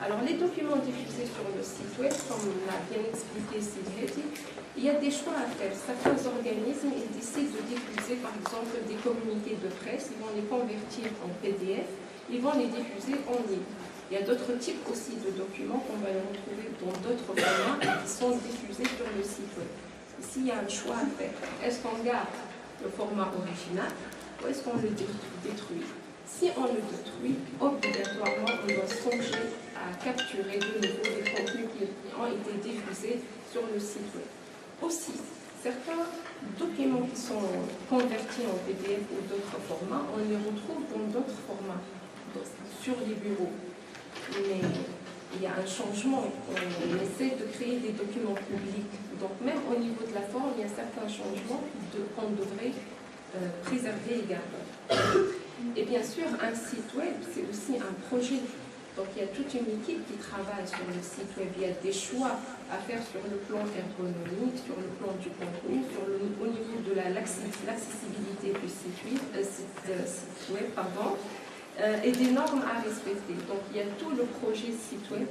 Alors, les documents diffusés sur le site web, comme l'a bien expliqué Sylvie, il y a des choix à faire. Certains organismes ils décident de diffuser, par exemple, des communiqués de presse, ils vont les convertir en PDF, ils vont les diffuser en ligne. Il y a d'autres types aussi de documents qu'on va les retrouver dans d'autres formats et qui sont diffusés sur le site web. Ici, il y a un choix à faire. Est-ce qu'on garde le format original ou est-ce qu'on le détruit? Si on le détruit, obligatoirement, on doit songer à capturer de nouveau les contenus qui ont été diffusés sur le site web. Aussi, certains documents qui sont convertis en PDF ou d'autres formats, on les retrouve dans d'autres formats, sur les bureaux. Mais il y a un changement. On essaie de créer des documents publics. Donc même au niveau de la forme, il y a certains changements qu'on devrait préserver également. Et bien sûr, un site web, c'est aussi un projet. Donc il y a toute une équipe qui travaille sur le site web. Il y a des choix à faire sur le plan ergonomique, sur le plan du contenu, au niveau de l'accessibilité du site web, et des normes à respecter. Donc il y a tout le projet site web,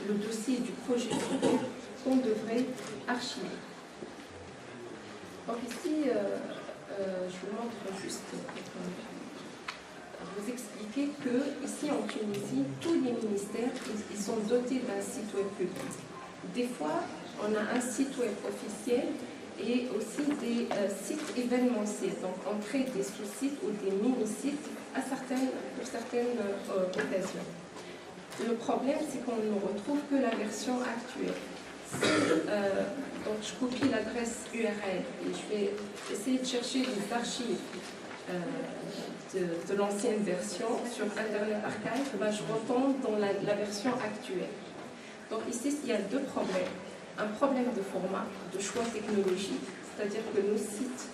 le dossier du projet site web qu'on devrait archiver. Donc ici, je vous montre juste vous expliquer que ici en Tunisie, tous les ministères ils sont dotés d'un site web public. Des fois, on a un site web officiel et aussi des sites événementiels. Donc on crée des sous-sites ou des mini-sites pour certaines occasions. Le problème, c'est qu'on ne retrouve que la version actuelle. Donc je copie l'adresse URL et je vais essayer de chercher les archives de l'ancienne version sur Internet Archive, je retombe dans la version actuelle. Donc ici, il y a deux problèmes. Un problème de format, de choix technologique, c'est-à-dire que nos sites,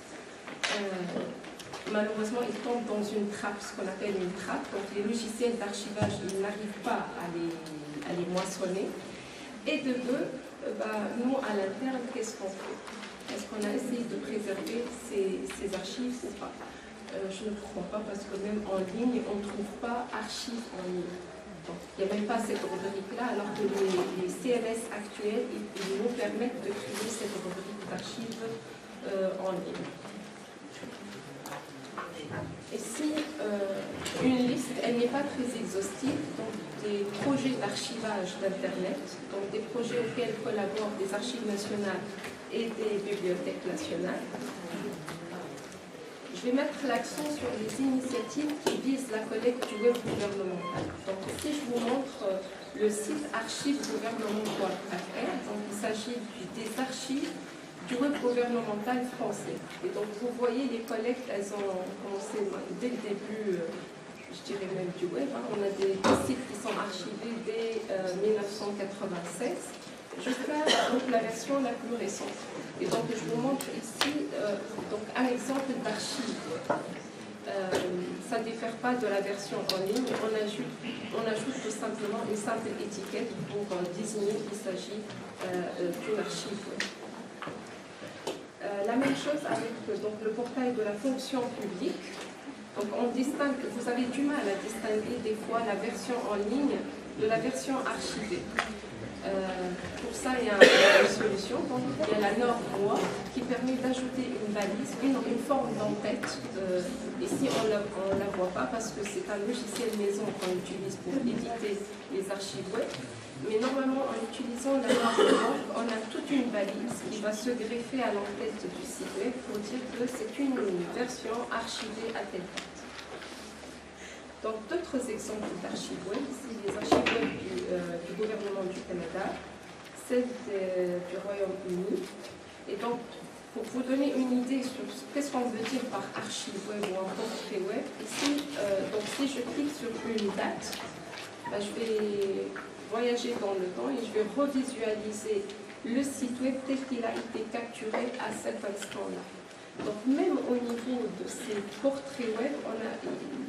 malheureusement, ils tombent dans une trappe, ce qu'on appelle une trappe. Donc les logiciels d'archivage, ils n'arrivent pas à les moissonner. Et de deux, nous, à l'interne, qu'est-ce qu'on fait? Est-ce qu'on a essayé de préserver ces archives ou pas? Je ne crois pas, parce que même en ligne, on ne trouve pas archives en ligne. Donc, il n'y a même pas cette rubrique-là, alors que les CLS actuels, ils nous permettent de créer cette rubrique d'archives en ligne. Et si une liste, elle n'est pas très exhaustive, donc des projets d'archivage d'Internet, donc des projets auxquels collaborent des archives nationales et des bibliothèques nationales. Je vais mettre l'accent sur les initiatives qui visent la collecte du web gouvernemental. Donc ici, je vous montre le site archivesgouvernementales.fr. Donc il s'agit des archives du web gouvernemental français. Et donc vous voyez, les collectes, elles ont commencé dès le début, je dirais même du web. On a des sites qui sont archivés dès 1996. Jusqu'à la version la plus récente. Et donc je vous montre ici un exemple d'archive. Ça ne diffère pas de la version en ligne. On ajoute tout simplement une simple étiquette pour désigner qu'il s'agit d'une archive. La même chose avec le portail de la fonction publique. Donc on distingue, vous avez du mal à distinguer des fois la version en ligne de la version archivée. Pour ça, il y a une solution. Donc, il y a la norme loi qui permet d'ajouter une balise, une forme d'entête. Ici, on ne la voit pas parce que c'est un logiciel maison qu'on utilise pour éditer les archives web. Mais normalement, en utilisant la norme loi, on a toute une balise qui va se greffer à l'entête du site web pour dire que c'est une version archivée à telle date. Donc, d'autres exemples d'archives web, ici les archives web du gouvernement du Canada, celles du Royaume-Uni. Et donc, pour vous donner une idée sur qu'est-ce qu'on veut dire par archive web ou un portrait web, ici, donc si je clique sur une date, je vais voyager dans le temps et je vais revisualiser le site web tel qu'il a été capturé à cet instant-là. Donc même au niveau de ces portraits web,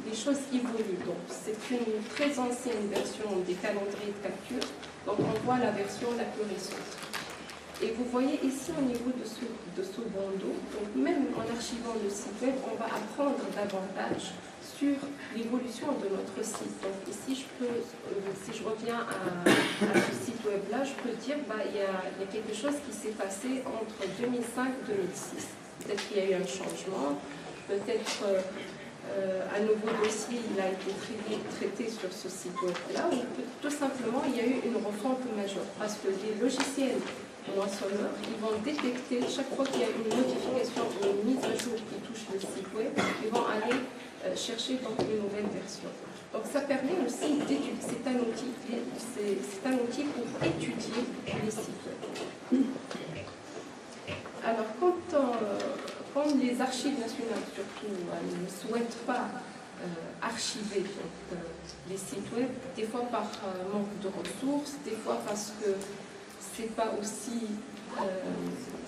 les choses évoluent. Donc c'est une très ancienne version des calendriers de capture. Donc on voit la version la plus récente. Et vous voyez ici au niveau de ce bandeau, donc même en archivant le site web, on va apprendre davantage sur l'évolution de notre site. Donc ici je peux si je reviens à ce site web-là, je peux dire qu'il y a quelque chose qui s'est passé entre 2005 et 2006. Peut-être qu'il y a eu un changement, peut-être un nouveau dossier il a été traité sur ce site web-là, ou tout simplement il y a eu une refonte majeure, parce que les logiciels moissonneurs, ils vont détecter chaque fois qu'il y a une modification ou une mise à jour qui touche le site web, ils vont aller chercher donc une nouvelle version. Donc ça permet aussi d'étudier, c'est un outil pour étudier les sites web. Alors quand les archives nationales surtout ne souhaitent pas archiver les sites web, des fois par manque de ressources, des fois parce que c'est pas aussi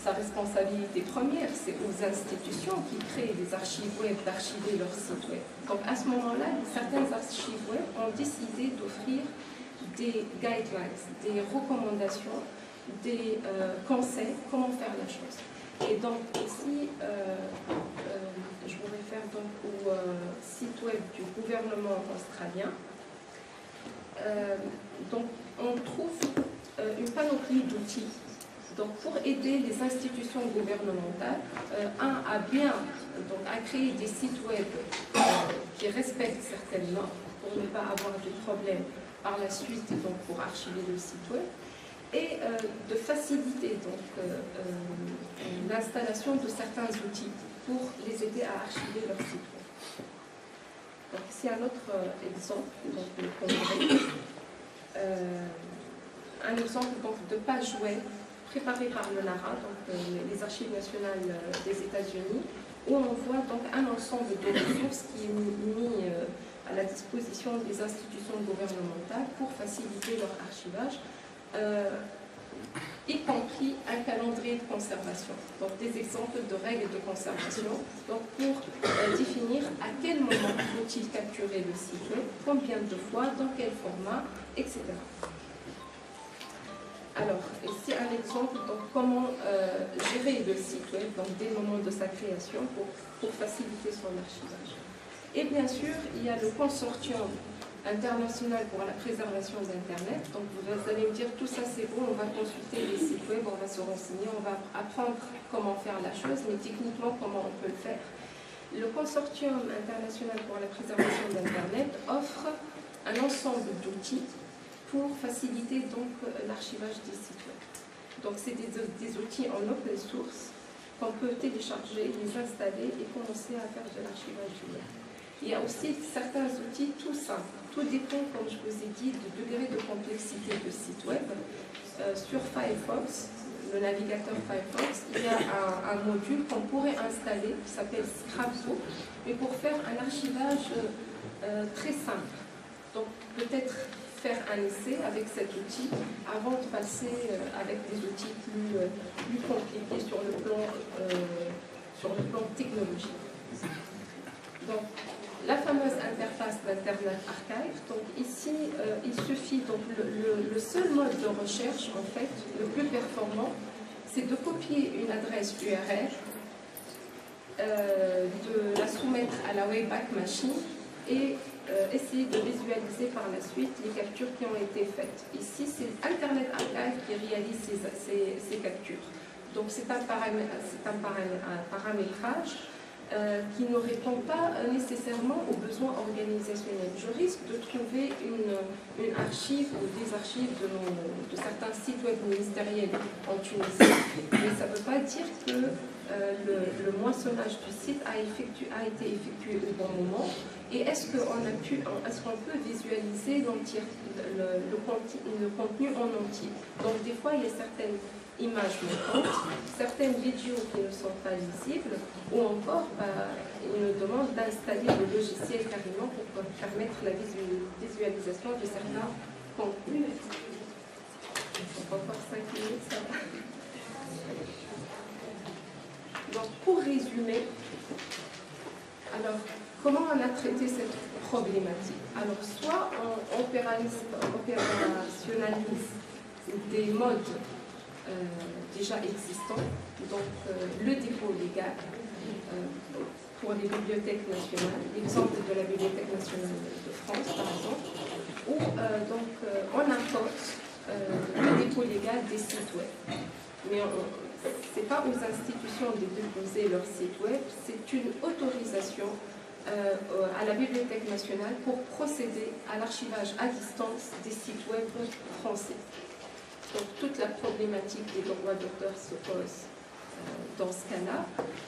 sa responsabilité première, c'est aux institutions qui créent des archives web d'archiver leur site web. Donc à ce moment-là, certaines archives web ont décidé d'offrir des guidelines, des recommandations, des conseils, comment faire la chose. Et donc ici, je vous réfère donc au site web du gouvernement australien. Donc on trouve une panoplie d'outils pour aider les institutions gouvernementales à créer des sites web qui respectent certaines normes pour ne pas avoir de problèmes par la suite pour archiver le site web, et de faciliter l'installation de certains outils pour les aider à archiver leur site web. Donc ici un autre exemple, le congrès. Un exemple de page web préparée par le NARA, les archives nationales des États-Unis, où on voit donc un ensemble de ressources qui est mis à la disposition des institutions gouvernementales pour faciliter leur archivage, y compris un calendrier de conservation, donc des exemples de règles de conservation, donc pour définir à quel moment faut-il capturer le site web, combien de fois, dans quel format, etc. Alors, ici un exemple, comment gérer le site web dès le moment de sa création pour faciliter son archivage. Et bien sûr, il y a le consortium international pour la préservation d'Internet. Donc vous allez me dire, tout ça c'est bon, on va consulter les sites web, on va se renseigner, on va apprendre comment faire la chose, mais techniquement comment on peut le faire. Le consortium international pour la préservation d'Internet offre un ensemble d'outils pour faciliter l'archivage des sites web. Donc c'est des outils en open source qu'on peut télécharger, les installer et commencer à faire de l'archivage du web. Il y a aussi certains outils tout simples. Tout dépend, comme je vous ai dit, du degré de complexité du site web. Sur Firefox, le navigateur Firefox, il y a un module qu'on pourrait installer qui s'appelle Scrapbook, mais pour faire un archivage très simple. Donc peut-être faire un essai avec cet outil avant de passer avec des outils plus compliqués sur le plan technologique. Donc, la fameuse interface d'Internet Archive, donc ici, il suffit, le seul mode de recherche, en fait, le plus performant, c'est de copier une adresse URL, de la soumettre à la Wayback Machine et essayer de visualiser par la suite les captures qui ont été faites. Ici, c'est Internet Archive qui réalise ces captures. Donc, c'est un paramétrage qui ne répond pas nécessairement aux besoins organisationnels. Je risque de trouver une archive ou des archives de certains sites web ministériels en Tunisie, mais ça ne veut pas dire que le moissonnage du site a été effectué au bon moment. Et est-ce qu'on peut visualiser le contenu en entier? Donc des fois, il y a certaines images manquantes, certaines vidéos qui ne sont pas lisibles, ou encore il nous demande d'installer le logiciel carrément pour permettre la visualisation de certains contenus. Encore 5 minutes, ça va. Donc pour résumer, alors comment on a traité cette problématique? Alors soit on opérationnalise des modes déjà existants, donc le dépôt légal pour les bibliothèques nationales, l'exemple de la Bibliothèque nationale de France par exemple, où on impose le dépôt légal des sites web. Mais ce n'est pas aux institutions de déposer leur site web, c'est une autorisation à la Bibliothèque nationale pour procéder à l'archivage à distance des sites web français. Donc toute la problématique des droits d'auteur se pose dans ce cas-là.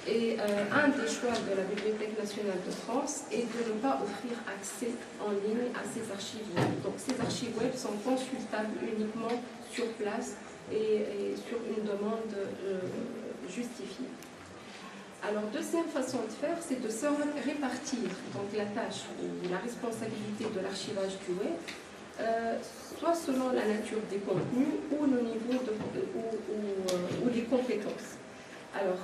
Et un des choix de la Bibliothèque nationale de France est de ne pas offrir accès en ligne à ces archives web. Donc ces archives web sont consultables uniquement sur place et sur une demande justifiée. Alors, deuxième façon de faire, c'est de se répartir donc, la tâche ou la responsabilité de l'archivage du web, soit selon la nature des contenus ou le niveau ou les compétences. Alors,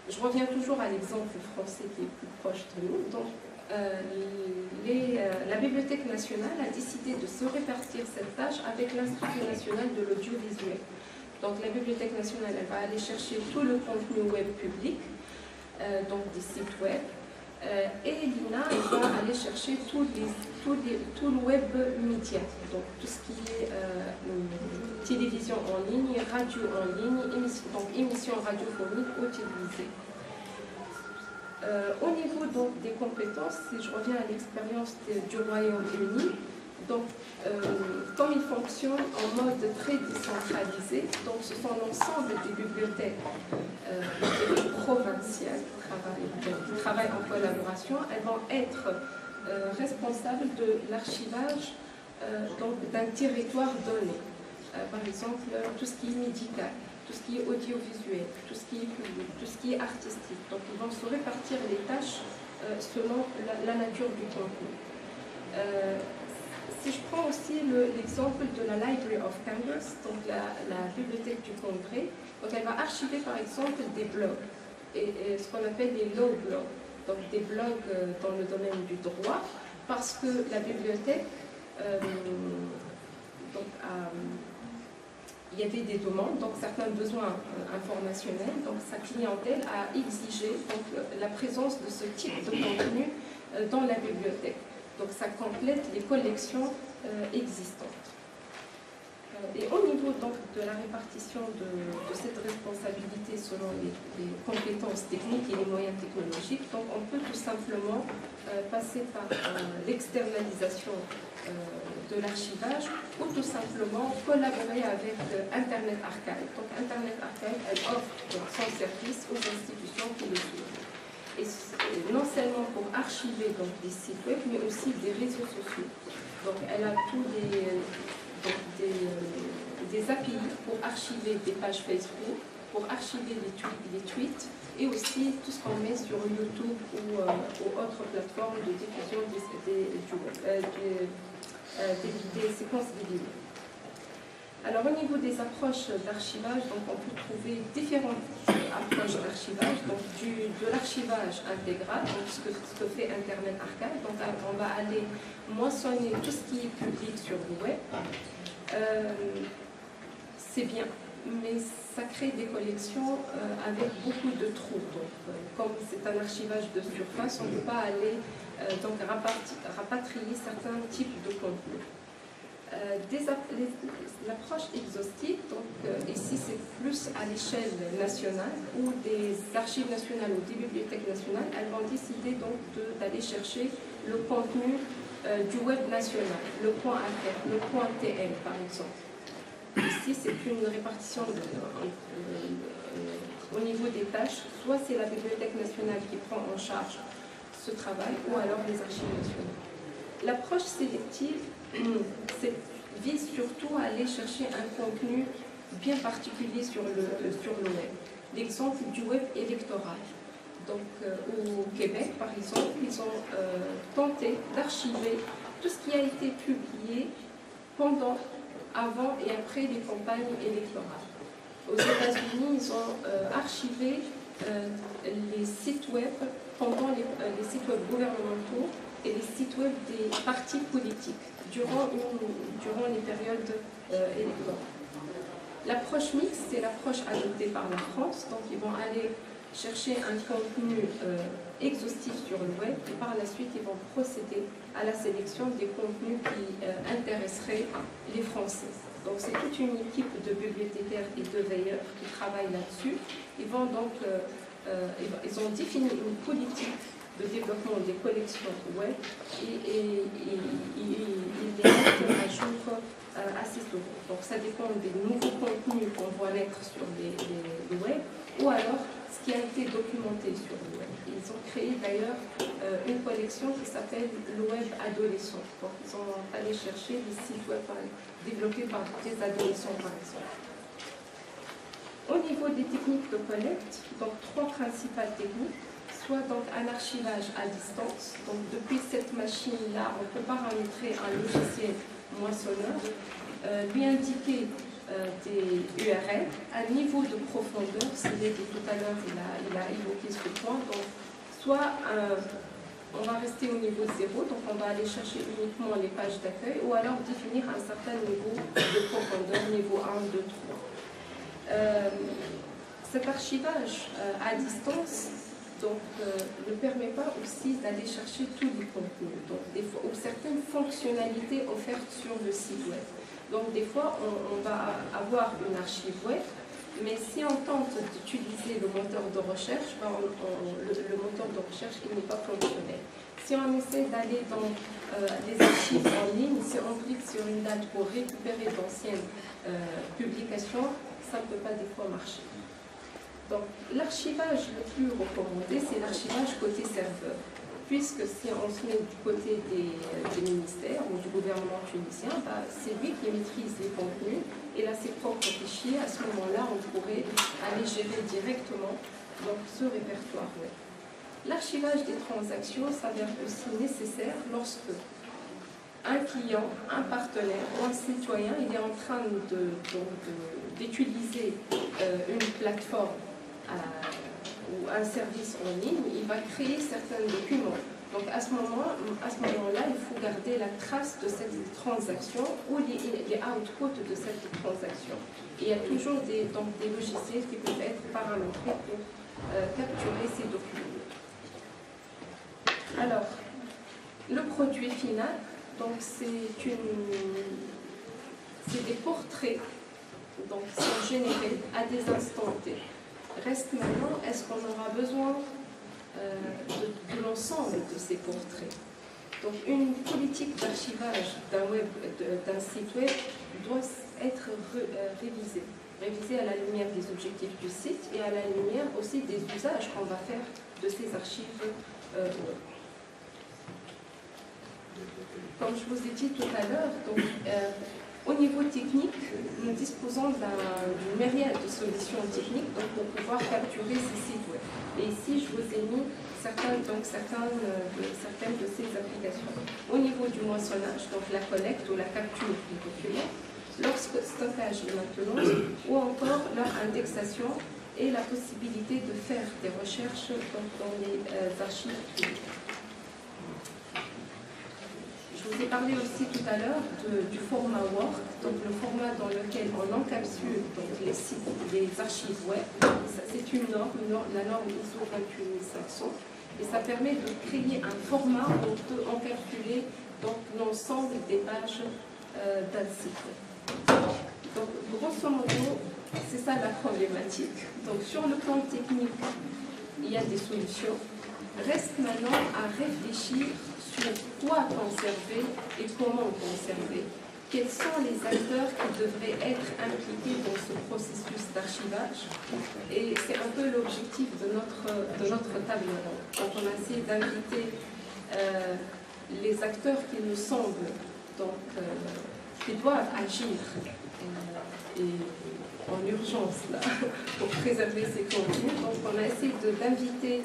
je reviens toujours à l'exemple français qui est plus proche de nous. Donc, la Bibliothèque nationale a décidé de se répartir cette tâche avec l'Institut national de l'audiovisuel. Donc, la Bibliothèque nationale, elle va aller chercher tout le contenu web public, donc des sites web, et l'INA va aller chercher tout le web média, donc tout ce qui est télévision en ligne, radio en ligne, donc émissions radiophoniques ou télévisées. Au niveau donc, des compétences, si je reviens à l'expérience du Royaume-Uni, donc comme il fonctionne en mode très décentralisé, donc ce sont l'ensemble des bibliothèques provinciales qui travaillent en collaboration, elles vont être responsables de l'archivage d'un territoire donné. Par exemple, tout ce qui est médical, tout ce qui est audiovisuel, tout ce qui est public, tout ce qui est artistique. Donc ils vont se répartir les tâches selon la nature du contenu. Si je prends aussi l'exemple de la Library of Congress, donc la bibliothèque du Congrès, donc elle va archiver par exemple des blogs, et ce qu'on appelle les law blogs, donc des blogs dans le domaine du droit, parce que la bibliothèque, il y avait des demandes, donc certains besoins informationnels, donc sa clientèle a exigé donc, la présence de ce type de contenu dans la bibliothèque. Donc ça complète les collections existantes. Et au niveau donc, de la répartition de cette responsabilité selon les compétences techniques et les moyens technologiques, donc on peut tout simplement passer par l'externalisation de l'archivage ou tout simplement collaborer avec Internet Archive. Donc Internet Archive, elle offre donc, son service aux institutions qui le suivent. Et non seulement pour archiver donc, des sites web, mais aussi des réseaux sociaux. Donc elle a tous des API pour archiver des pages Facebook, pour archiver les tweets, et aussi tout ce qu'on met sur YouTube ou autres plateformes de diffusion des séquences vidéo. Alors au niveau des approches d'archivage, donc on peut trouver différentes approches d'archivage, donc de l'archivage intégral, donc ce que fait Internet Archive, donc on va aller moissonner tout ce qui est public sur le web. C'est bien, mais ça crée des collections avec beaucoup de trous. Donc, comme c'est un archivage de surface, on ne peut pas aller donc rapatrier certains types de contenus. L'approche exhaustive, donc ici c'est plus à l'échelle nationale, où des archives nationales ou des bibliothèques nationales, elles vont décider donc d'aller chercher le contenu du web national, le point .fr, le point .tl par exemple. Ici c'est une répartition au niveau des tâches, soit c'est la bibliothèque nationale qui prend en charge ce travail, ou alors les archives nationales. L'approche sélective vise surtout à aller chercher un contenu bien particulier sur le web. L'exemple du web électoral. Donc au Québec, par exemple, ils ont tenté d'archiver tout ce qui a été publié pendant, avant et après les campagnes électorales. Aux États-Unis, ils ont archivé les sites web pendant les sites web gouvernementaux et les sites web des partis politiques durant les périodes électorales. L'approche mixte, c'est l'approche adoptée par la France, donc ils vont aller chercher un contenu exhaustif sur le web et par la suite, ils vont procéder à la sélection des contenus qui intéresseraient les Français. Donc, c'est toute une équipe de bibliothécaires et de veilleurs qui travaillent là-dessus. Ils vont donc, ils ont défini une politique de développement des collections web et ils les mettent à jour assez souvent. Donc, ça dépend des nouveaux contenus qu'on voit naître sur les web ou alors ce qui a été documenté sur le web. Ils ont créé d'ailleurs une collection qui s'appelle le web adolescent. Donc, ils sont allés chercher des sites web développés par des adolescents, par exemple. Au niveau des techniques de collecte, donc 3 principales techniques, soit donc un archivage à distance. Donc, depuis cette machine-là, on peut paramétrer un logiciel moissonneur, lui indiquer des URL, un niveau de profondeur, Sylvie tout à l'heure, il a évoqué ce point, donc soit on va rester au niveau 0, donc on va aller chercher uniquement les pages d'accueil, ou alors définir un certain niveau de profondeur, niveau 1, 2, 3. Cet archivage à distance donc, ne permet pas aussi d'aller chercher tous les contenus, donc des fois, ou certaines fonctionnalités offertes sur le site web. Donc des fois, on va avoir une archive web, mais si on tente d'utiliser le moteur de recherche, le moteur de recherche n'est pas fonctionnel. Si on essaie d'aller dans les archives en ligne, si on clique sur une date pour récupérer d'anciennes publications, ça ne peut pas des fois marcher. Donc l'archivage le plus recommandé, c'est l'archivage côté serveur. Puisque si on se met du côté des ministères ou du gouvernement tunisien, c'est lui qui maîtrise les contenus, il a ses propres fichiers. À ce moment-là, on pourrait aller gérer directement donc, ce répertoire web. L'archivage des transactions s'avère aussi nécessaire lorsque un client, un partenaire ou un citoyen il est en train d'utiliser une plateforme ou un service en ligne, il va créer certains documents. Donc à ce moment-là, il faut garder la trace de cette transaction ou les outputs de cette transaction. Et il y a toujours des logiciels qui peuvent être paramétrés pour capturer ces documents. Alors, le produit final, donc c'est des portraits donc, qui sont générés à des instants T. Reste maintenant, est-ce qu'on aura besoin de l'ensemble de ces portraits? Donc une politique d'archivage d'un site web doit être révisée à la lumière des objectifs du site et à la lumière aussi des usages qu'on va faire de ces archives web. Comme je vous ai dit tout à l'heure, au niveau technique, nous disposons d'une myriade de solutions techniques pour pouvoir capturer ces sites web. Et ici, je vous ai mis certaines de ces applications. Au niveau du moissonnage, donc la collecte ou la capture des documents, leur stockage et maintenance, ou encore leur indexation et la possibilité de faire des recherches dans les archives publiques. Je vous ai parlé aussi tout à l'heure du format Word, donc le format dans lequel on encapsule les archives web. C'est une norme, la norme ISO 28500, et ça permet de créer un format où on peut encapsuler l'ensemble des pages d'un site web. Donc, grosso modo, c'est ça la problématique. Donc, sur le plan technique, il y a des solutions. Reste maintenant à réfléchir sur quoi conserver et comment conserver. Quels sont les acteurs qui devraient être impliqués dans ce processus d'archivage? Et c'est un peu l'objectif de notre table ronde. Donc on a essayé d'inviter les acteurs qui nous semblent, qui doivent agir en urgence là, pour préserver ces contenus. Donc on a essayé d'inviter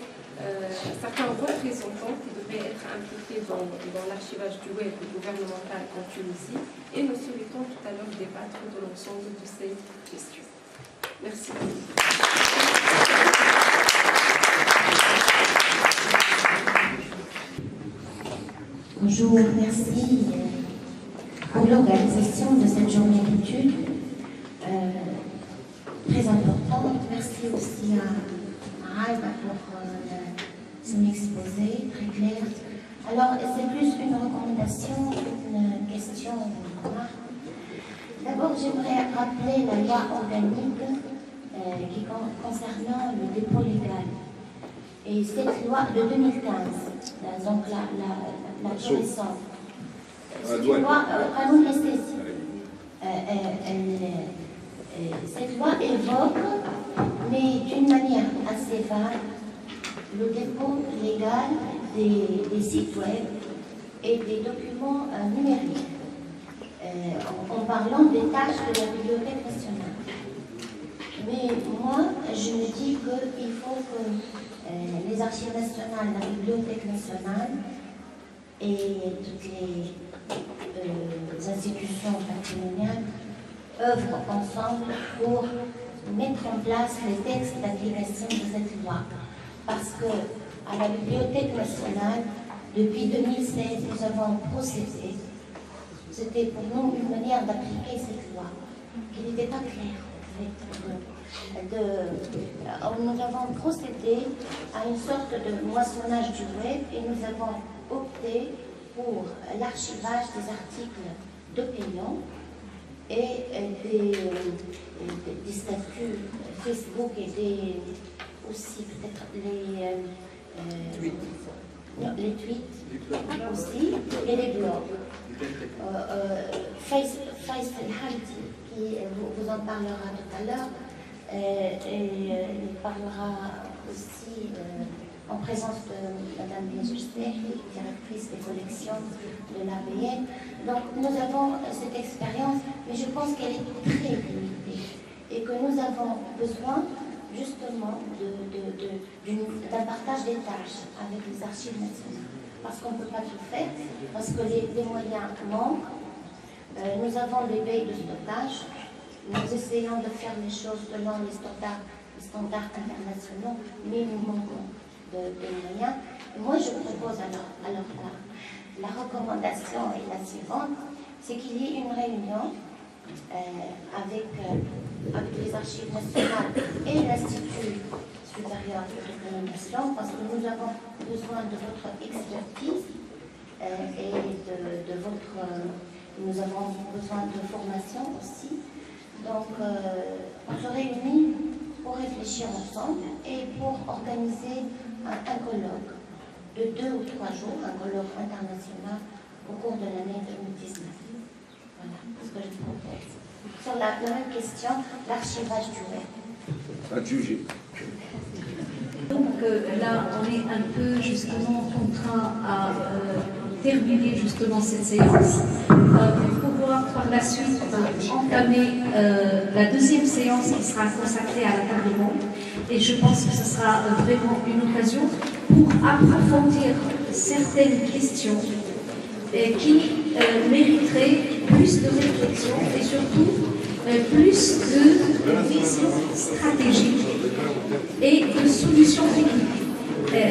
certains représentants qui devraient être impliqués dans l'archivage du web gouvernemental en Tunisie, et nous souhaitons tout à l'heure débattre de l'ensemble de ces questions. Merci. Bonjour, merci pour l'organisation de cette journée d'études très importante. Merci aussi à Haïm pour son exposé très clair. Alors, c'est plus une recommandation, une question, une remarque. D'abord, j'aimerais rappeler la loi organique concernant le dépôt légal. Et cette loi de 2015, donc la plus récente, c'est une loi anesthésie. Cette loi évoque, mais d'une manière assez vague, le dépôt légal des sites web et des documents numériques, en parlant des tâches de la Bibliothèque nationale. Mais moi, je me dis qu'il faut que les archives nationales, la Bibliothèque nationale et toutes les institutions patrimoniales œuvrent ensemble pour mettre en place les textes d'application de cette loi. Parce que à la Bibliothèque nationale, depuis 2016, nous avons procédé. C'était pour nous une manière d'appliquer cette loi, qui n'était pas claire. Nous avons procédé à une sorte de moissonnage du web et nous avons opté pour l'archivage des articles d'opinion et des statuts Facebook et aussi peut-être les tweets aussi et les blogs. Faisal Hamdi, qui vous en parlera tout à l'heure, il parlera aussi en présence de Mme Benjoustehi, directrice des collections de l'ABN. Donc nous avons cette expérience, mais je pense qu'elle est très limitée et que nous avons besoin justement d'un partage des tâches avec les archives nationales. Parce qu'on ne peut pas tout faire, parce que les moyens manquent. Nous avons des veilles de stockage. Nous essayons de faire les choses selon les standards internationaux, mais nous manquons de moyens. Et moi, je propose alors la recommandation est la suivante, c'est qu'il y ait une réunion avec les archives nationales et l'Institut supérieur de documentation, parce que nous avons besoin de votre expertise et de votre... nous avons besoin de formation aussi. Donc, on se réunit pour réfléchir ensemble et pour organiser un colloque de 2 ou 3 jours, un colloque international au cours de l'année 2019. Voilà ce que je propose. Sur la même question, l'archivage du web. À juger. Donc là, on est un peu justement contraint à terminer justement cette séance pour pouvoir par la suite entamer la deuxième séance qui sera consacrée à la table ronde. Et je pense que ce sera vraiment une occasion pour approfondir certaines questions qui mériteraient plus de réflexion et surtout plus de vision stratégique et de solutions techniques.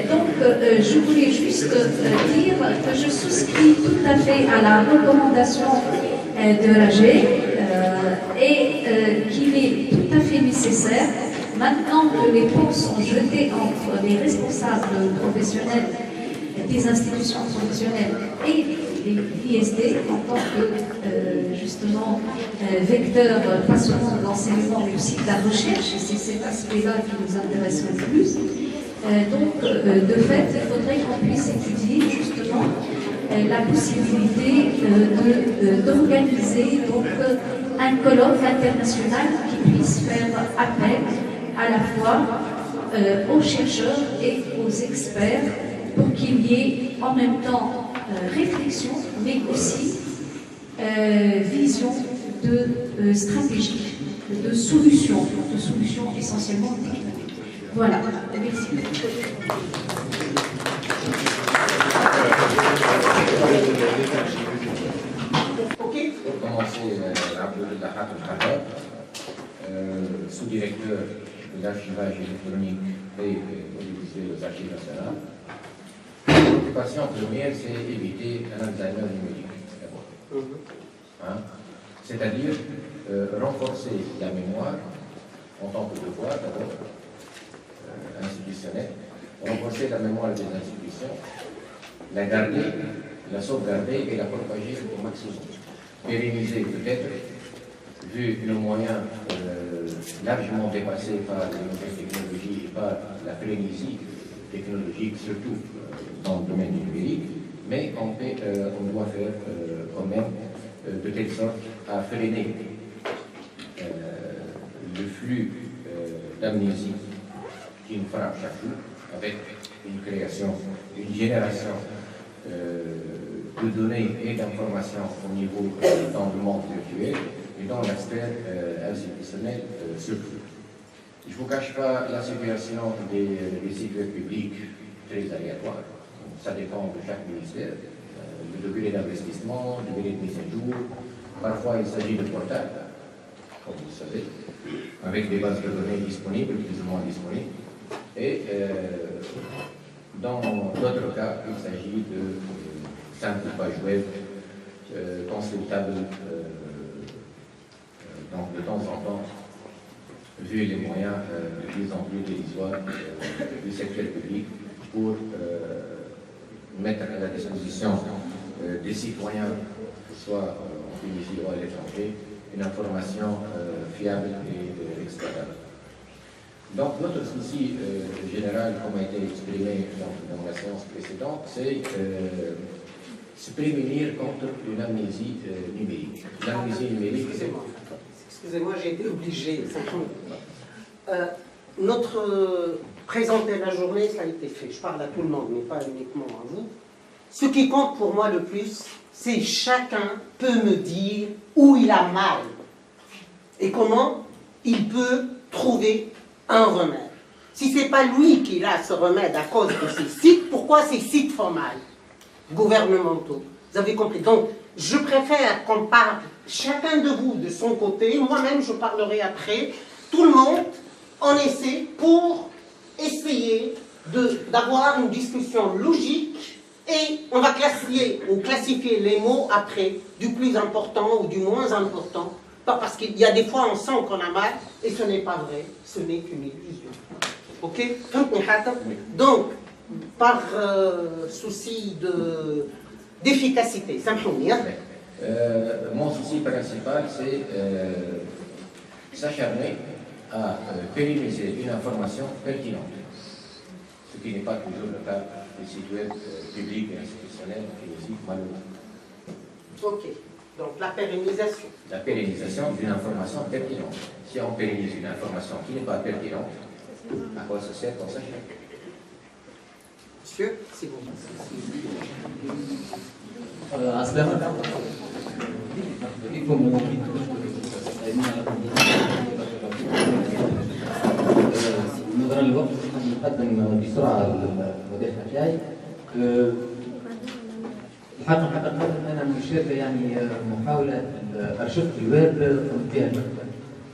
Donc, je voulais juste dire que je souscris tout à fait à la recommandation de l'AG et qu'il est tout à fait nécessaire, maintenant que les ponts sont jetés entre les responsables professionnels des institutions professionnelles et les ISD en tant que justement vecteur pas seulement de l'enseignement mais aussi de la recherche, et c'est cet aspect-là qui nous intéresse le plus. Donc de fait, il faudrait qu'on puisse étudier justement la possibilité d'organiser donc un colloque international qui puisse faire appel à la fois aux chercheurs et aux experts pour qu'il y ait en même temps réflexion, mais aussi vision de stratégie, de solutions essentiellement techniques. Voilà, merci. Pour commencer, Abdel sous-directeur de l'archivage électronique et des archives nationales. La préoccupation première, c'est éviter un Alzheimer numérique, d'abord. C'est-à-dire renforcer la mémoire en tant que devoir, d'abord, institutionnelle, renforcer la mémoire des institutions, la garder, la sauvegarder et la propager au maximum. Pérenniser peut-être, vu nos moyens largement dépassés par les nouvelles technologies et par la frénésie technologique, surtout dans le domaine du numérique, mais on doit faire quand même de telle sorte à freiner le flux d'amnésie qui nous frappe chaque jour avec une création, une génération de données et d'informations au niveau dans le monde virtuel et dans l'aspect institutionnel surtout. Je ne vous cache pas la situation des sites web publics très aléatoire. Ça dépend de chaque ministère, le degré d'investissement, le degré de mise à jour. Parfois, il s'agit de portails, comme vous le savez, avec des bases de données disponibles, plus ou moins disponibles. Et dans d'autres cas, il s'agit de simples pages web consultables donc de temps en temps, vu les moyens de plus en plus dérisoires du secteur public pour mettre à la disposition des citoyens, soit en Tunisie ou à l'étranger, une information fiable et exploitable. Donc notre souci général, comme a été exprimé dans la séance précédente, c'est se prémunir contre une amnésie numérique. L'amnésie numérique, c'est... Excusez-moi, j'ai été obligé. Notre présenter la journée, ça a été fait. Je parle à tout le monde, mais pas uniquement à vous. Ce qui compte pour moi le plus, c'est chacun peut me dire où il a mal et comment il peut trouver un remède. Si ce n'est pas lui qui a ce remède à cause de ces sites, pourquoi ces sites font mal? Gouvernementaux. Vous avez compris. Donc, je préfère qu'on parle chacun de vous de son côté. Moi-même, je parlerai après. Tout le monde en essaie pour essayer d'avoir une discussion logique et on va classifier les mots après du plus important ou du moins important. Pas parce qu'il y a des fois on sent qu'on a mal et ce n'est pas vrai, ce n'est qu'une illusion. Ok? Donc, par souci d'efficacité, ça me convient. Mon souci principal, c'est s'acharner à pérenniser une information pertinente, ce qui n'est pas toujours le cas des sites web publics et institutionnels en Tunisie, malheureusement. Ok, donc la pérennisation. La pérennisation d'une information pertinente. Si on pérennise une information qui n'est pas pertinente, à quoi ça sert qu'on s'acharne? Monsieur, c'est bon. نظرا للوقت نقدم بسرعه المداخله بتاعي. الحقيقه انا مشاركه يعني محاوله ارشفه الويب فيها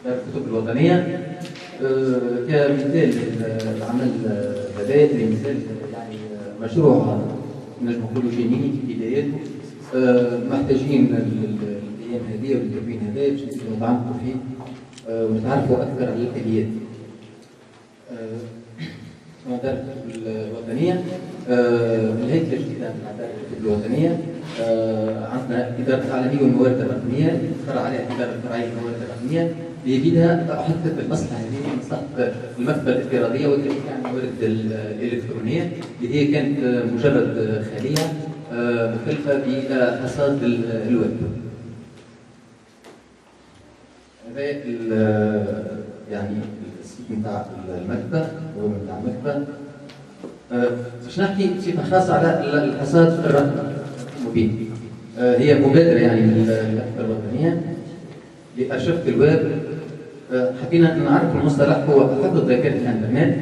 الكتب الوطنيه كمثال العمل هذا مثال يعني مشروع نجم نقولوا جميل في بداياته. محتاجين الايام هذه والتكوين هذا باش نتعمقوا فيه ونتعرفوا اكثر على الاليات. المدارس الوطنيه الهيكله الجديده من المدارس الوطنيه عندنا اداره العالميه والموارد الرقميه تفرع عليها اداره الفرعيه والموارد الرقميه بيدها حتى المصلحه هذه مصلحه المكتبه الافتراضيه وتلك عن الموارد الالكترونيه اللي هي كانت مجرد خليه مكلفه بحصاد الويب. هذا يعني السيت نتاع المكتبه نتاع المكتبه باش نحكي بصفه خاصه على الحصاد الرقمي المبين. هي مبادره يعني من المكتبه الوطنيه لارشفه الويب. حبينا نعرف المصطلح هو حفظ ذاكره الانترنت.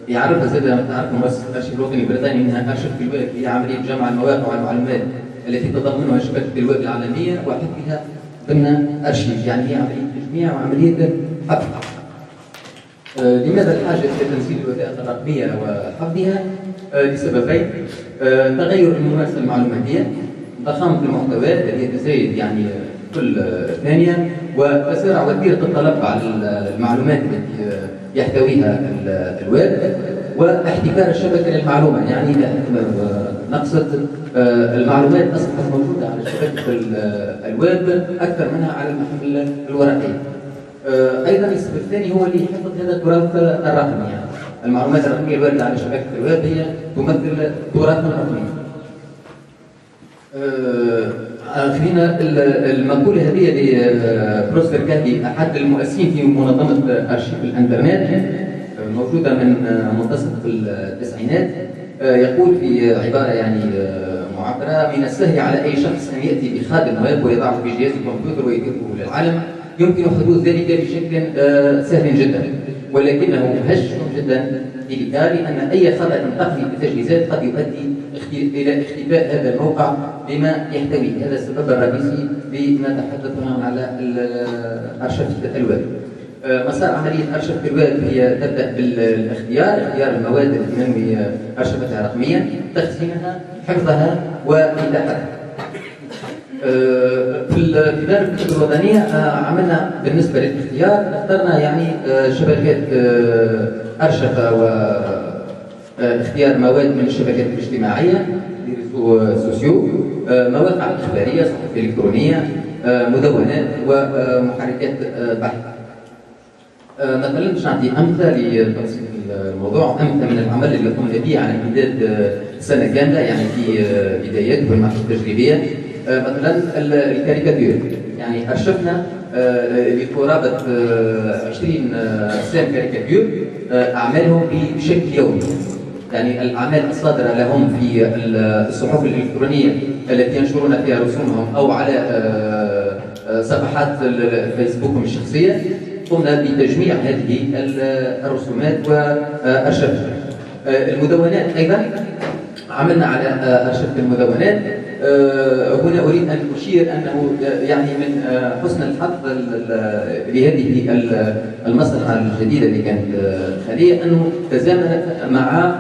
يعرفها زاد تعرف مؤسسه الارشيف الوطني البريطاني انها ارشفه الويب هي عمليه جمع المواقع والمعلومات التي تتضمنها شبكه الويب العالميه وحفظها ضمن ارشيف، يعني هي عمليه تجميع وعمليه حفظ. لماذا الحاجه الى تنزيل الوثائق الرقميه وحفظها؟ لسببين: تغير الممارسه المعلوماتيه، ضخامه المحتوى الذي يتزايد يعني كل ثانية، وتسارع وتيرة الطلب على المعلومات التي يحتويها الويب، واحتكار الشبكة للمعلومة. يعني نقصد المعلومات أصبحت موجودة على شبكة الويب أكثر منها على المحمول الورقي. أيضا السبب الثاني هو اللي يحفظ هذا التراث الرقمي. يعني المعلومات الرقمية الواردة على شبكة الويب هي تمثل تراث رقمي. خلينا المقولة هذه لبروسبر كاهي، أحد المؤسسين في منظمة أرشيف الإنترنت، موجودة من منتصف التسعينات، يقول في عبارة يعني معبرة: من السهل على أي شخص أن يأتي بخادم ويب ويضعه في جهاز الكمبيوتر ويديره للعالم، يمكن حدوث ذلك بشكل سهل جدا، ولكنه هش جدا لأن أي خطأ تقني في التجهيزات قد يؤدي إلى اختفاء هذا الموقع بما يحتويه. هذا السبب الرئيسي لما تحدثنا على أرشفة الويب. مسار عملية أرشفة الويب هي تبدأ بالاختيار، اختيار المواد التي ننوي أرشفتها رقميا، تخزينها، حفظها، وإتاحتها. في دار الكتب الوطنية عملنا بالنسبة للاختيار، اخترنا يعني شبكات أرشفة واختيار مواد من الشبكات الاجتماعية، سوسيو، مواقع إخبارية، صحف إلكترونية، مدونات، ومحركات بحث. مثلا باش نعطي أمثلة لتبسيط الموضوع، أمثلة من العمل اللي قمنا به على امتداد سنة كاملة، يعني في بداياته المرحلة التجريبية. مثلا الكاريكاتير، يعني أرشفنا لقرابة 20 رسام كاريكاتير أعمالهم بشكل يومي. يعني الأعمال الصادرة لهم في الصحف الإلكترونية التي ينشرون فيها رسومهم أو على صفحات الفيسبوك الشخصية، قمنا بتجميع هذه الرسومات وأرشفتها. المدونات أيضا عملنا على أرشفة المدونات. هنا أريد أن أشير أنه يعني من حسن الحظ لهذه المصلحة الجديدة اللي كانت خالية، أنه تزامنت مع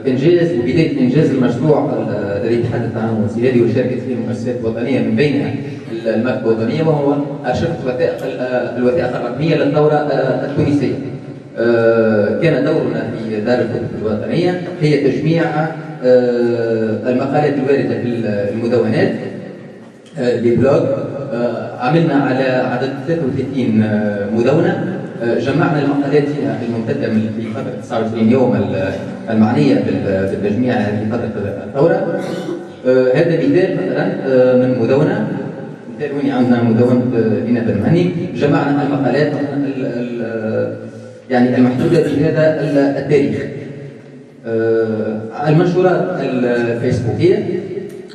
إنجاز وبداية إنجاز المشروع الذي تحدث عنه السيادي وشاركت فيه المؤسسات الوطنية، من بينها المكتبة الوطنية، وهو أرشفة الوثائق الرقمية للثورة التونسية. كان دورنا في دار الكتب الوطنية هي تجميع المقالات الواردة في المدونات لبلوج. عملنا على عدد 33 مدونة، جمعنا المقالات فيها الممتدة في فترة 29 يوم المعنية بالتجميع في فترة الثورة. هذا مثال مثلا من مدونة، مثال هنا عندنا مدونة لينا بن مهني، جمعنا المقالات يعني المحدودة في هذا التاريخ. المنشورات الفيسبوكية،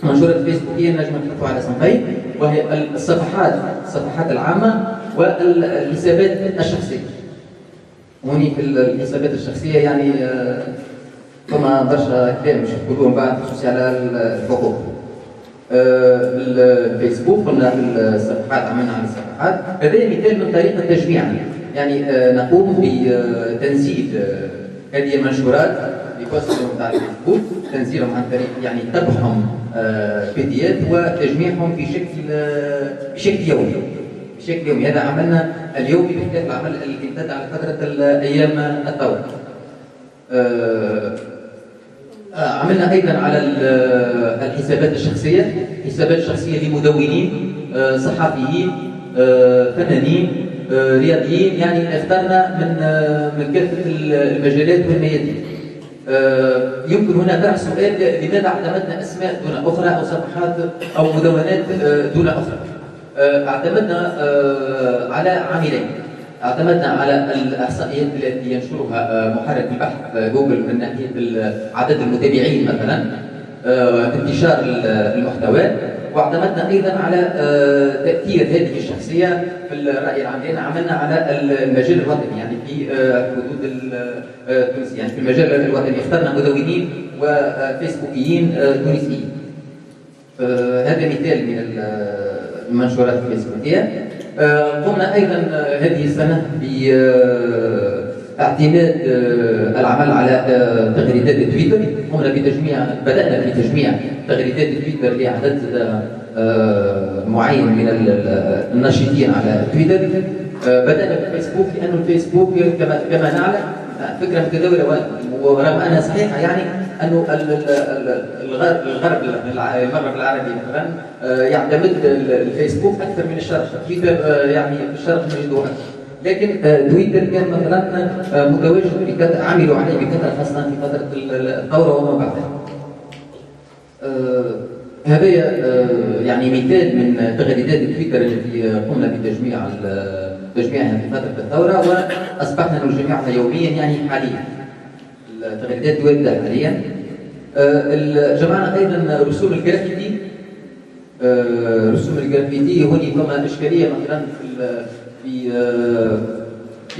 المنشورات الفيسبوكية نجم نحطها على صنفين، وهي الصفحات العامة والحسابات الشخصية. هوني في الحسابات الشخصية يعني فما برشا كلام باش نقولوه بعد، خصوصي على الحقوق. الفيسبوك قلنا في الصفحات، عملنا على الصفحات. هذا مثال من طريقة التجميع، يعني نقوم بتنزيل هذه المنشورات بواسطة نتاع الفيسبوك، تنزيلهم عن طريق يعني طبعهم PDF وتجميعهم بشكل يومي. بشكل يومي، هذا عملنا اليومي بخلاف العمل اللي امتد على فترة أيام الثورة. عملنا أيضا على الحسابات الشخصية، حسابات شخصية لمدونين، صحفيين، فنانين، رياضيين، يعني اخترنا من كافة المجالات والميادين. يمكن هنا طرح سؤال: لماذا اعتمدنا أسماء دون أخرى أو صفحات أو مدونات دون أخرى؟ اعتمدنا على عاملين. اعتمدنا على الإحصائيات التي ينشرها محرك البحث جوجل من ناحية عدد المتابعين مثلا، انتشار المحتوى، واعتمدنا أيضا على تأثير هذه الشخصية في الرأي العام، لأن عملنا على المجال الوطني، يعني في حدود تونسية، يعني في المجال الوطني اخترنا مدونين وفيسبوكيين تونسيين. هذا مثال من المنشورات الفيسبوكية. قمنا أيضا هذه السنة باعتماد العمل على تغريدات تويتر. قمنا بدأنا في تجميع تغريدات تويتر لعدد معين من الناشطين على تويتر. بدأنا بالفيسبوك لأنه الفيسبوك كما نعلم فكرة متداولة، ورغم أنها صحيحة يعني أنه المغرب العربي مثلا يعتمد الفيسبوك أكثر من الشرق، تويتر يعني في الشرق نجده أكثر، لكن تويتر كان مثلا متواجد عملوا عليه بكثرة خاصة في فترة الثورة وما بعدها. هذا يعني مثال من تغريدات تويتر التي قمنا بتجميعها في فترة الثورة وأصبحنا نجمعها يوميا يعني حاليا. التغريدات واردة حاليا. جمعنا أيضا رسوم الجرافيتي. رسوم الجرافيتي هوني فما إشكالية مثلا في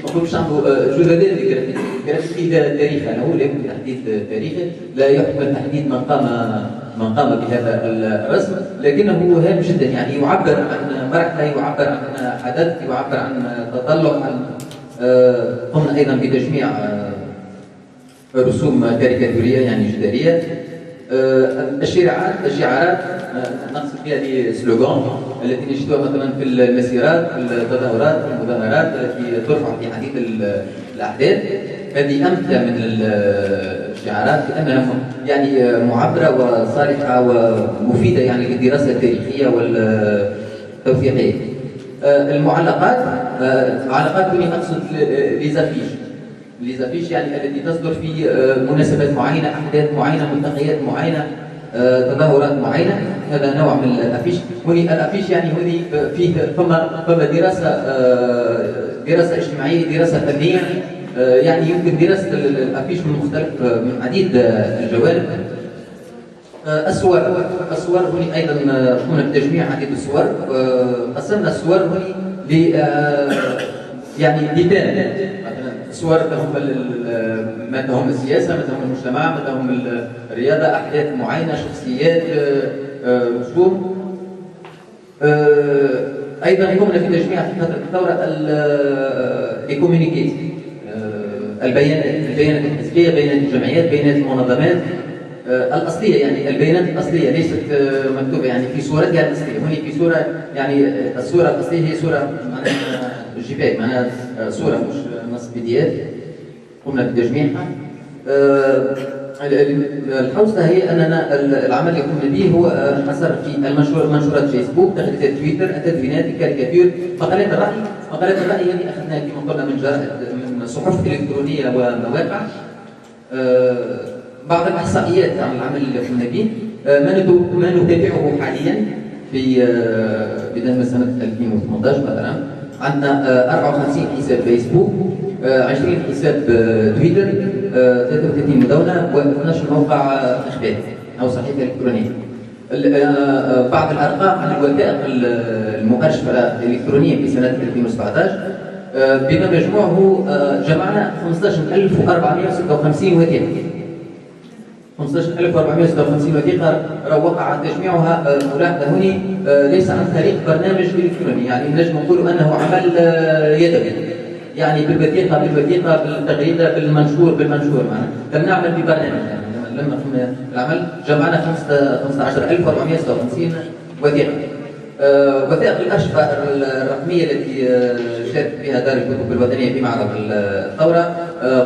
مفهومش عنده جددان الجرافيتي. الجرافيتي لا تاريخ له، لا يمكن تحديد تاريخه، لا يحمل تحديد من قام بهذا الرسم، لكنه هام جدا يعني يعبر عن مرحلة، يعبر عن حدث، يعبر عن تطلع. قمنا أيضا بتجميع رسوم كاريكاتورية يعني جدارية. الشعارات نقصد فيها السلوغان التي نجدها مثلا في المسيرات، في التظاهرات، في المظاهرات التي ترفع في حديث الأحداث. هذه أمثلة من الشعارات لأنها يعني معبرة وصالحة ومفيدة يعني للدراسة التاريخية والتوثيقية. المعلقات دوني أقصد ليزافيش يعني التي تصدر في مناسبات معينة، أحداث معينة، ملتقيات معينة، تظاهرات معينة. هذا نوع من الأفيش. هوني الأفيش يعني هوني فيه فما دراسة اجتماعية، دراسة فنية، يعني يمكن دراسة الأفيش من عديد الجوانب. الصور هوني أيضا قمنا بتجميع عديد الصور. قسمنا الصور هوني يعني لبان، مثلا صور تهم السياسة، ما تهم المجتمع، ما تهم الرياضة، أحداث معينة، شخصيات، رسوم. أيضا قمنا في تجميع في فترة الثورة الكوميونيكيت، البيانات الحزبية، بيانات الجمعيات، بيانات المنظمات الأصلية، يعني البيانات الأصلية ليست مكتوبة يعني في صورتها الأصلية. هنا في صورة يعني الصورة الأصلية هي صورة معناها جيباك، معناها صورة مش نص PDF. قمنا بتجميعها. الحوسة هي أننا العمل اللي قمنا به هو حصر في منشورات فيسبوك، تغريدات تويتر، التدوينات، الكاريكاتير، مقالات الرأي هذه أخذناها كما قلنا من صحف إلكترونية ومواقع. بعض الإحصائيات عن العمل اللي قمنا به ما نتابعه حاليا في بداية سنة 2018 مثلا. عندنا 54 حساب فيسبوك، 20 حساب تويتر، 33 مدونة، و12 موقع إخباري أو صحيفة إلكترونية. بعض الأرقام عن الوثائق المؤرشفة الإلكترونية في سنة 2017 بما مجموعه جمعنا 15456 وثيقة. 15456 وثيقة وقع تجميعها ملاحظة هنا ليس عن طريق برنامج إلكتروني، يعني نجم نقول أنه عمل يدوي، يعني بالوثيقة بالتغريدة بالمنشور معنا. لم نعمل ببرنامج، يعني لما قمنا بالعمل جمعنا 15456 وثيقة. وثائق الأرشفة الرقمية التي شاركت بها دار الكتب الوطنية في معرض الثورة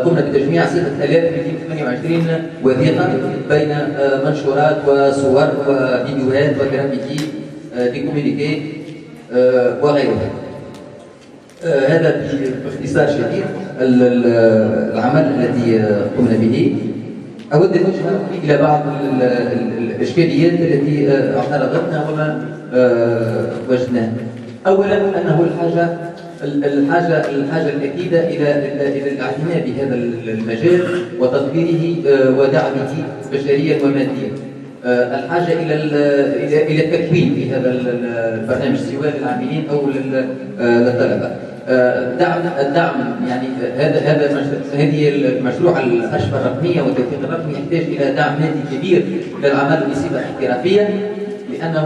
قمنا بتجميع 6228 وثيقة بين منشورات وصور وفيديوهات وجرافيتي ديكومينيكي وغيرها. هذا باختصار شديد العمل الذي قمنا به. أود أن أشير إلى بعض الإشكاليات التي اعترضتنا وما وجدناها. أولا أنه الحاجة الأكيدة إلى الاعتناء بهذا المجال وتطويره ودعمه بشريا وماديا. الحاجة إلى التكوين في هذا البرنامج سواء للعاملين أو للطلبة. الدعم يعني هذه المشروع الأرشفة الرقمية والتوثيق الرقمي يحتاج إلى دعم مادي كبير للعمل بصفة احترافية، لأنه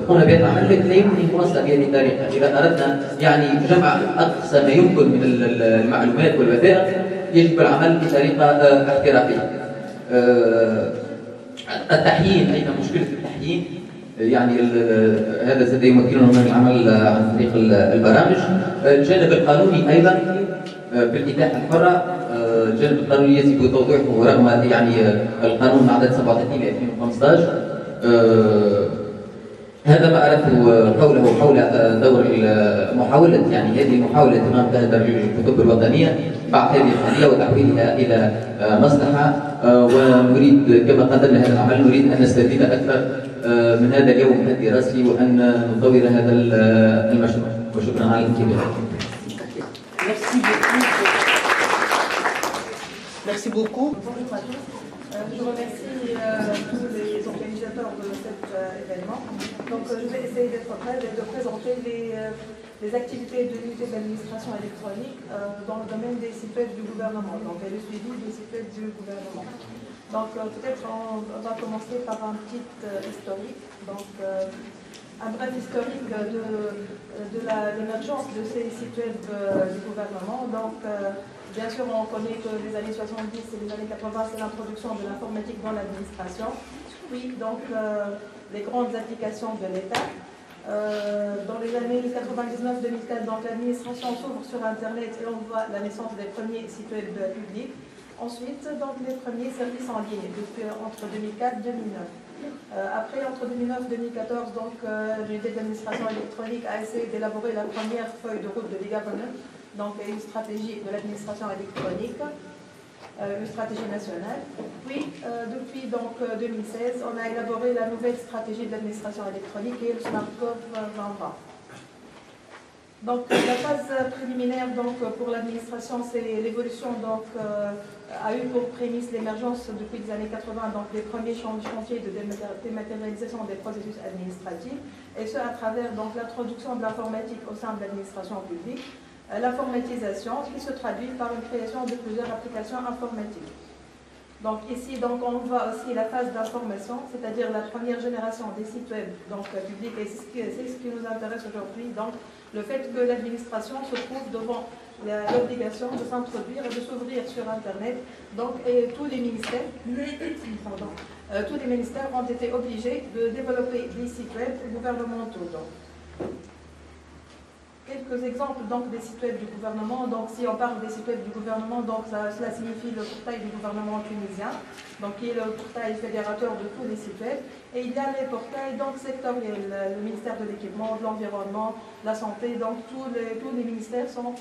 قمنا بهذا العمل لكن لا يمكن أن نوصل بهذه الطريقة. إذا أردنا يعني جمع أقصى ما يمكن من المعلومات والوثائق يجب العمل بطريقة احترافية. التحيين أيضا مشكلة التحيين. يعني هذا زاد يمكننا من العمل عن طريق البرامج. الجانب القانوني ايضا في الاتاحه الحره، الجانب القانوني يجب توضيحه رغم يعني القانون عدد 37 2015. هذا ما أردت قوله حول دور محاولة، يعني هذه محاولة إمام تهدر الكتب الوطنية بعد هذه القضية وتحويلها إلى مصلحة. ونريد كما قدمنا هذا العمل نريد أن نستفيد أكثر من هذا اليوم الدراسي وأن نطور هذا المشروع. وشكرا على الانتباه. Merci beaucoup. Je remercie tous les organisateurs de cet événement. Donc, je vais essayer d'être brève et de présenter les activités de l'unité d'administration électronique dans le domaine des sites web du gouvernement, donc et le suivi des sites web du gouvernement. Donc, peut-être on va commencer par un petit historique. Donc, un bref historique de l'émergence de ces sites web du gouvernement. Donc, bien sûr, on connaît que les années 70 et les années 80, c'est l'introduction de l'informatique dans l'administration. Puis, donc, les grandes applications de l'État. Dans les années 99-2004, donc l'administration s'ouvre sur Internet et on voit la naissance des premiers sites web publics. Ensuite, donc, les premiers services en ligne, entre 2004 et 2009. Après, entre 2009-2014, donc, l'unité d'administration électronique a essayé d'élaborer la première feuille de route de l'e-government, donc une stratégie de l'administration électronique, une stratégie nationale. Puis, depuis donc, 2016, on a élaboré la nouvelle stratégie de l'administration électronique et le SmartGov 2020. Donc, la phase préliminaire donc, pour l'administration, c'est l'évolution donc, a eu pour prémisse l'émergence depuis les années 80, donc les premiers chantiers de dématérialisation des processus administratifs, et ce à travers l'introduction de l'informatique au sein de l'administration publique. L'informatisation qui se traduit par une création de plusieurs applications informatiques. Donc ici, donc, on voit aussi la phase d'information, c'est-à-dire la première génération des sites web donc, publics, et c'est ce qui nous intéresse aujourd'hui, donc le fait que l'administration se trouve devant l'obligation de s'introduire et de s'ouvrir sur Internet. Donc, et tous les ministères, tous les ministères ont été obligés de développer des sites web gouvernementaux. Donc. Quelques exemples donc, des sites web du gouvernement. Donc, si on parle des sites web du gouvernement, donc, cela signifie le portail du gouvernement tunisien, donc, qui est le portail fédérateur de tous les sites web. Et il y a les portails donc, sectoriels, le ministère de l'équipement, de l'environnement, de la santé. Donc, tous les ministères sont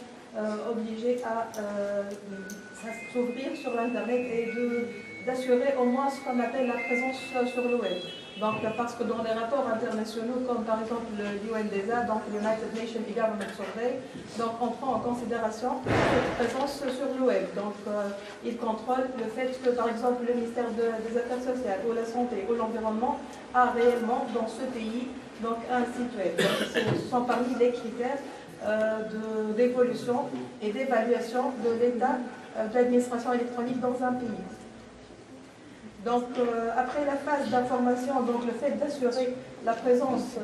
obligés à s'ouvrir sur l'Internet et d'assurer au moins ce qu'on appelle la présence sur le web. Donc, parce que dans les rapports internationaux, comme par exemple l'UNDESA, donc l'United Nations E-Government Survey, donc on prend en considération cette présence sur le web. Donc, il contrôle le fait que, par exemple, le ministère des Affaires sociales ou la santé ou l'environnement a réellement dans ce pays donc, un site web. Donc, ce sont parmi les critères d'évolution et d'évaluation de l'état de l'administration électronique dans un pays. Donc, après la phase d'information, donc le fait d'assurer la présence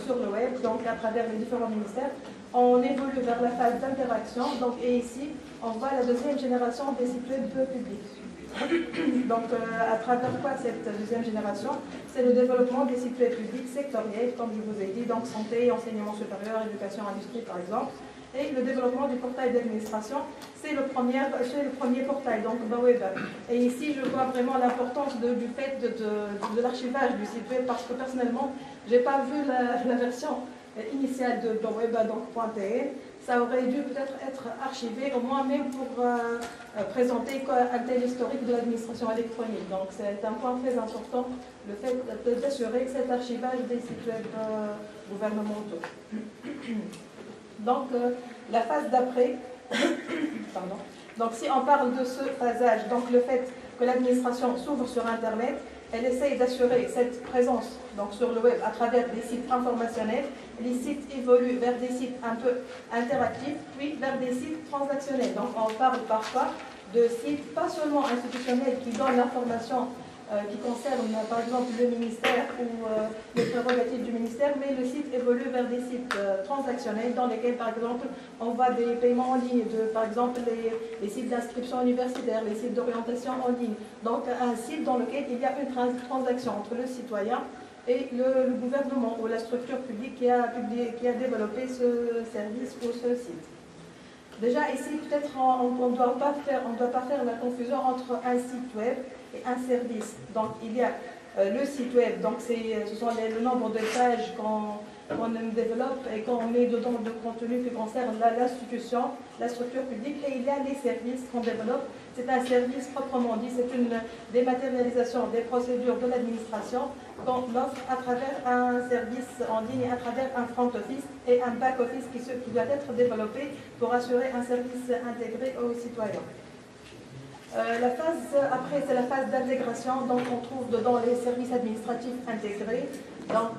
sur le web, donc à travers les différents ministères, on évolue vers la phase d'interaction. Donc, et ici, on voit la deuxième génération des sites web publics. Donc, à travers quoi cette deuxième génération? C'est le développement des sites web publics sectoriels, comme je vous ai dit, donc santé, enseignement supérieur, éducation, industrie, par exemple. Et le développement du portail d'administration, c'est le premier portail, donc Baweb. Et ici, je vois vraiment l'importance du fait de l'archivage du site web, parce que personnellement, je n'ai pas vu la version initiale de Baweb, donc .tn. Ça aurait dû peut-être être archivé, au moins même pour présenter un tel historique de l'administration électronique. Donc c'est un point très important, le fait d'assurer cet archivage des sites web gouvernementaux. Donc, la phase d'après, pardon. Donc, si on parle de ce phasage, donc le fait que l'administration s'ouvre sur Internet, elle essaye d'assurer cette présence donc, sur le web à travers des sites informationnels. Les sites évoluent vers des sites un peu interactifs, puis vers des sites transactionnels. Donc, on parle parfois de sites pas seulement institutionnels qui donnent l'information qui concerne par exemple le ministère ou les prérogatives du ministère, mais le site évolue vers des sites transactionnels dans lesquels par exemple on voit des paiements en ligne, par exemple les sites d'inscription universitaire, les sites d'orientation en ligne. Donc un site dans lequel il y a une transaction entre le citoyen et le gouvernement ou la structure publique qui a développé ce service ou ce site. Déjà ici, peut-être on ne doit pas faire la confusion entre un site web et un service. Donc il y a le site web, donc ce sont le nombre de pages qu'on développe et qu'on met dedans de contenu qui concerne l'institution, la structure publique, et il y a les services qu'on développe. C'est un service proprement dit, c'est une dématérialisation des procédures de l'administration qu'on offre à travers un service en ligne, à travers un front office et un back office qui doit être développé pour assurer un service intégré aux citoyens. La phase après, c'est la phase d'intégration, donc on trouve dedans les services administratifs intégrés. Donc,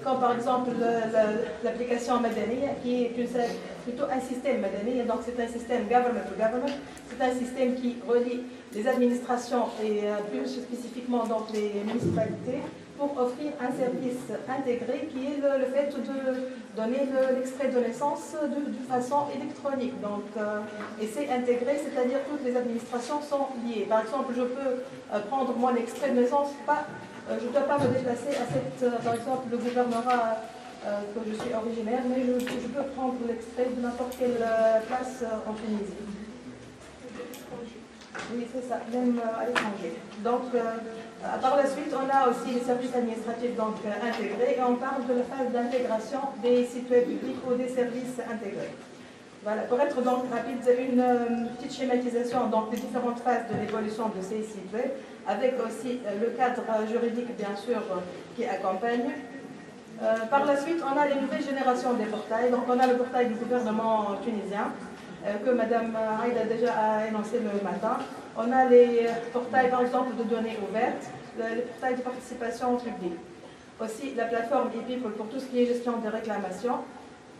comme par exemple l'application Madani, qui est plutôt un système Madani, donc c'est un système government to government, c'est un système qui relie les administrations et plus spécifiquement donc les municipalités pour offrir un service intégré qui est le fait de donner l'extrait de naissance de façon électronique. Donc, et c'est intégré, c'est-à-dire que toutes les administrations sont liées. Par exemple, je peux prendre mon extrait de naissance, je ne dois pas me déplacer à par exemple, le gouvernorat que je suis originaire, mais je peux prendre l'extrait de n'importe quelle place en Tunisie. Oui, c'est ça, même à l'étranger. Donc, par la suite, on a aussi les services administratifs donc, intégrés et on parle de la phase d'intégration des sites web publics ou des services intégrés. Voilà, pour être donc rapide, une petite schématisation donc, des différentes phases de l'évolution de ces sites web, avec aussi le cadre juridique, bien sûr, qui accompagne. Par la suite, on a les nouvelles générations des portails. Donc, on a le portail du gouvernement tunisien, que Mme Haïda déjà a énoncé le matin. On a les portails, par exemple, de données ouvertes, les portails de participation publique. Aussi, la plateforme e-people pour tout ce qui est gestion des réclamations.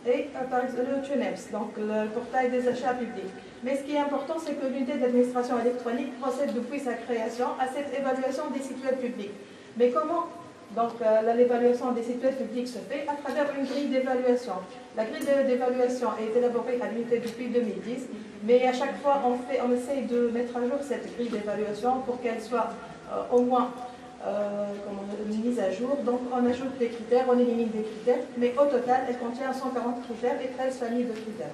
Et par exemple le TUNEPS, donc le portail des achats publics. Mais ce qui est important, c'est que l'unité d'administration électronique procède depuis sa création à cette évaluation des sites web publics. Mais comment donc l'évaluation des sites web publics se fait? À travers une grille d'évaluation. La grille d'évaluation est élaborée à l'unité depuis 2010, mais à chaque fois on essaie de mettre à jour cette grille d'évaluation pour qu'elle soit au moins mise à jour. Donc on ajoute des critères, on élimine des critères, mais au total elle contient 140 critères et 13 familles de critères.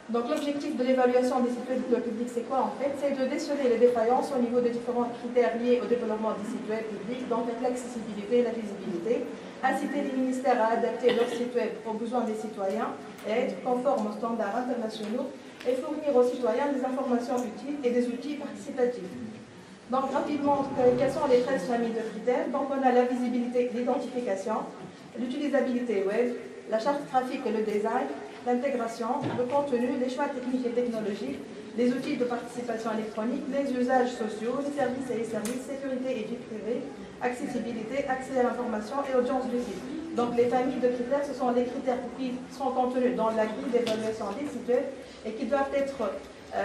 Donc l'objectif de l'évaluation des sites web publics, c'est quoi en fait? C'est de déceler les défaillances au niveau des différents critères liés au développement des sites web publics, donc l'accessibilité, la visibilité, inciter les ministères à adapter leurs sites web aux besoins des citoyens et à être conformes aux standards internationaux et fournir aux citoyens des informations utiles et des outils participatifs. Donc rapidement, quelles sont les 13 familles de critères? Donc on a la visibilité, l'identification, l'utilisabilité web, la charte graphique et le design, l'intégration, le contenu, les choix techniques et technologiques, les outils de participation électronique, les usages sociaux, les services et les services, sécurité et vie privée, accessibilité, accès à l'information et audience du site. Donc les familles de critères, ce sont les critères qui sont contenus dans la grille d'évaluation des sites web et qui doivent être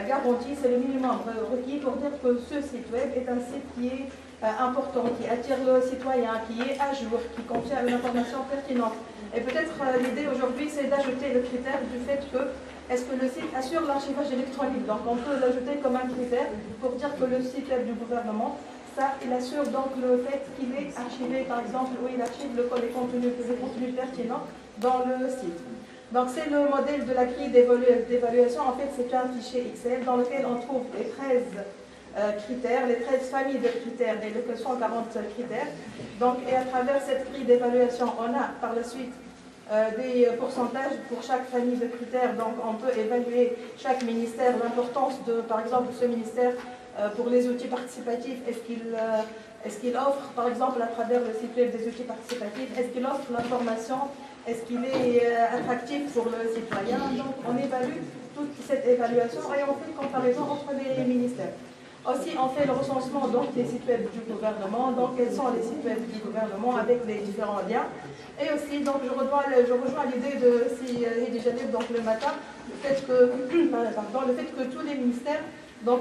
garantie, c'est le minimum requis pour dire que ce site web est un site qui est important, qui attire le citoyen, qui est à jour, qui contient une information pertinente. Et peut-être l'idée aujourd'hui, c'est d'ajouter le critère du fait que est-ce que le site assure l'archivage électronique. Donc on peut l'ajouter comme un critère pour dire que le site web du gouvernement, ça, il assure donc le fait qu'il est archivé, par exemple, où il archive les contenus pertinents dans le site. Donc c'est le modèle de la grille d'évaluation. En fait, c'est un fichier Excel dans lequel on trouve les 13 critères, les 13 familles de critères et les 140 critères. Donc, et à travers cette grille d'évaluation, on a par la suite des pourcentages pour chaque famille de critères. Donc on peut évaluer chaque ministère, l'importance de, par exemple, ce ministère pour les outils participatifs. Est-ce qu'il offre, par exemple, à travers le site web des outils participatifs, est-ce qu'il offre l'information? Est-ce qu'il est attractif pour le citoyen? Donc on évalue toute cette évaluation et on fait une comparaison entre les ministères. Aussi, on fait le recensement donc, des sites web du gouvernement, donc quels sont les sites web du gouvernement avec les différents liens. Et aussi, donc, je rejoins l'idée de Sidi Jalil donc le matin, le fait que tous les ministères donc,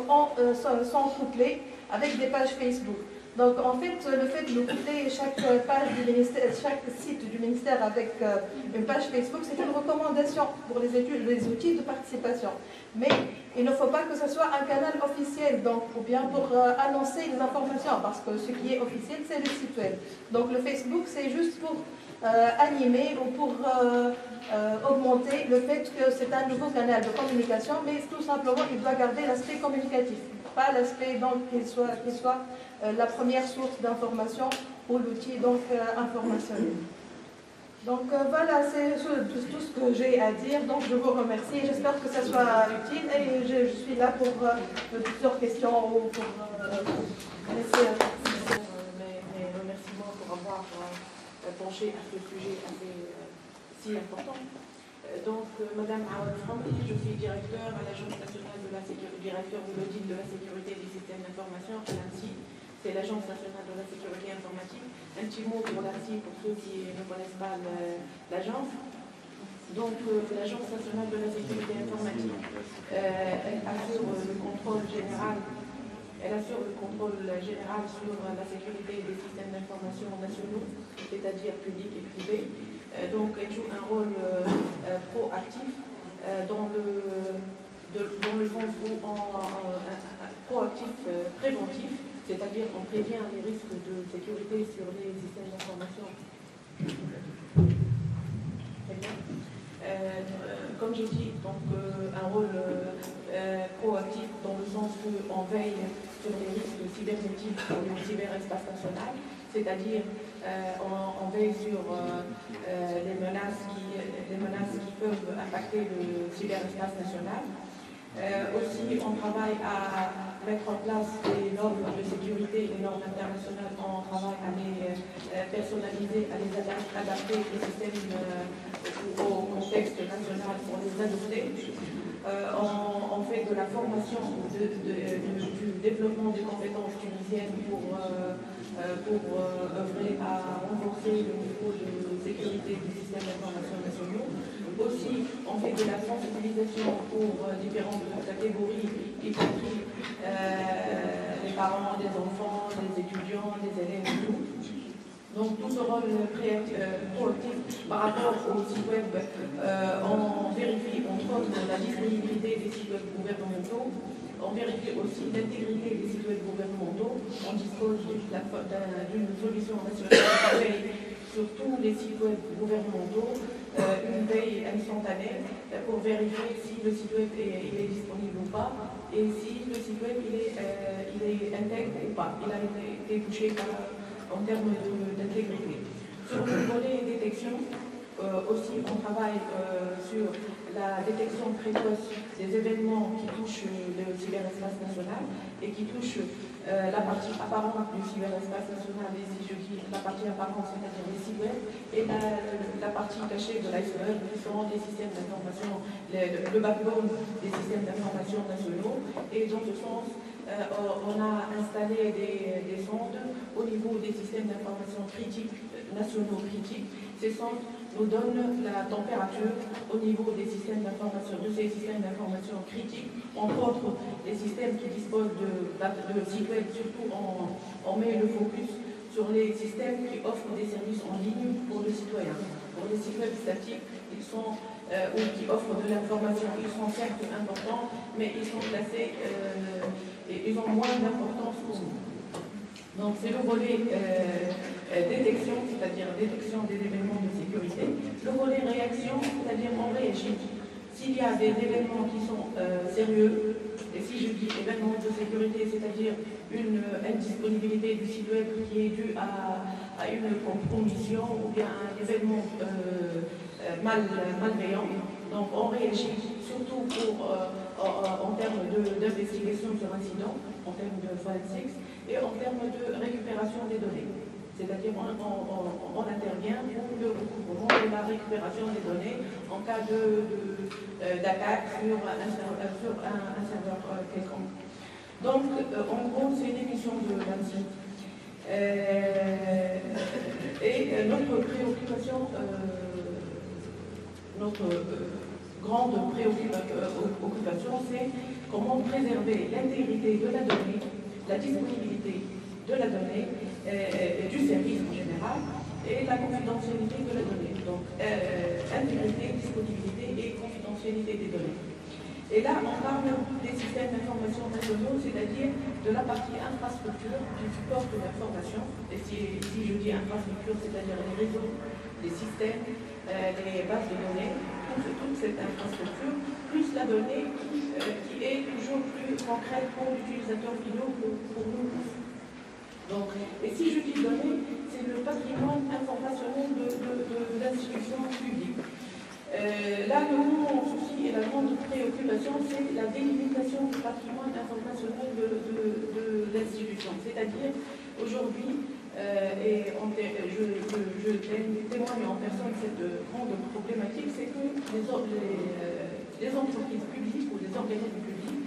sont couplés avec des pages Facebook. Donc en fait, le fait de coupler chaque page du ministère, chaque site du ministère avec une page Facebook, c'est une recommandation pour les outils de participation. Mais il ne faut pas que ce soit un canal officiel, donc, ou bien pour annoncer les informations, parce que ce qui est officiel, c'est le site web. Donc le Facebook, c'est juste pour animer ou pour augmenter le fait que c'est un nouveau canal de communication, mais tout simplement, il doit garder l'aspect communicatif, pas l'aspect qu'il soit la première source d'information ou l'outil donc informationnel. Donc voilà, c'est tout ce que j'ai à dire. Donc je vous remercie. J'espère que ça soit utile et je suis là pour plusieurs questions ou pour laisser mes remerciements pour avoir penché à ce sujet assez si important. Donc Madame Awad Franki, je suis directeur à l'Agence nationale de la sécurité, directeur de l'audit de la sécurité des systèmes d'information, l'ANSI. C'est l'Agence nationale de la sécurité informatique. Un petit mot pour l'ANSI, pour ceux qui ne connaissent pas l'agence. Donc, l'Agence nationale de la sécurité informatique, elle assure le contrôle général. Elle assure le contrôle général sur la sécurité des systèmes d'information nationaux, c'est-à-dire publics et privés. Donc, elle joue un rôle proactif dans le sens où proactif, préventif. C'est-à-dire qu'on prévient les risques de sécurité sur les systèmes d'information. Comme j'ai dit, donc, un rôle proactif dans le sens qu'on veille sur les risques cybernétiques dans le cyberespace national, c'est-à-dire on veille sur les menaces qui peuvent impacter le cyberespace national. Aussi, on travaille à mettre en place des normes de sécurité, des normes internationales, on travaille à les personnaliser, à les adapter les systèmes au contexte national pour les adopter. On fait de la formation, du développement des compétences tunisiennes pour œuvrer à renforcer le niveau de sécurité du système d'information nationaux. Aussi, on fait de la sensibilisation pour différentes catégories, y compris les parents, les enfants, les étudiants, les élèves et tout. Donc, tout ce rôle proactif par rapport au site web, on vérifie entre autres la disponibilité des sites web gouvernementaux. On vérifie aussi l'intégrité des sites web gouvernementaux. On dispose d'une solution nationale qui veille sur tous les sites web gouvernementaux, une veille instantanée pour vérifier si le site web est disponible ou pas et si le site web il est intègre ou pas, il a été touché en termes d'intégrité. Sur le volet détection, aussi on travaille sur la détection précoce des événements qui touchent le cyberespace national et qui touchent la partie apparente du cyberespace national, et si je dis la partie apparente, c'est-à-dire les sites web, et la partie cachée de l'iceberg, qui sont les systèmes d'information, le backbone des systèmes d'information nationaux. Et dans ce sens, on a installé des sondes au niveau des systèmes d'information critiques, nationaux critiques. Ces sondes nous donnent la température au niveau des systèmes d'information, de ces systèmes d'information critiques, entre autres les systèmes qui disposent de sites web. Surtout, on met le focus sur les systèmes qui offrent des services en ligne pour le citoyen. Pour les sites web statiques, ils sont ou qui offrent de l'information, ils sont certes importants, mais ils sont classés et ils ont moins d'importance pour nous. Donc c'est le volet détection, c'est-à-dire détection des événements de sécurité. Le volet réaction, c'est-à-dire on réagit. S'il y a des événements qui sont sérieux, et si je dis événements de sécurité, c'est-à-dire une indisponibilité du site web qui est due à une compromission ou bien un événement malveillant, donc on réagit surtout en termes d'investigation sur incident, en termes de forensics, et en termes de récupération des données. C'est-à-dire on intervient pour le recouvrement et la récupération des données en cas d'attaque sur un serveur quelconque. Donc, en gros, c'est une émission de l'ANSI. Et notre préoccupation, notre grande préoccupation, c'est comment préserver l'intégrité de la donnée, la disponibilité de la donnée, du service en général, et la confidentialité de la donnée. Donc, intégrité, disponibilité et confidentialité des données. Et là, on parle des systèmes d'information nationaux, c'est-à-dire de la partie infrastructure qui supporte l'information. Et si je dis infrastructure, c'est-à-dire les réseaux, les systèmes, les bases de données, toute cette infrastructure, plus la donnée qui est toujours plus concrète pour l'utilisateur finaux, pour nous. Donc, et si je dis données, c'est le patrimoine informationnel de l'institution publique. Là, le grand souci et la grande préoccupation, c'est la délimitation du patrimoine informationnel de l'institution. C'est-à-dire, aujourd'hui, et je témoigne en personne de cette grande problématique, c'est que les entreprises publiques ou les organismes publics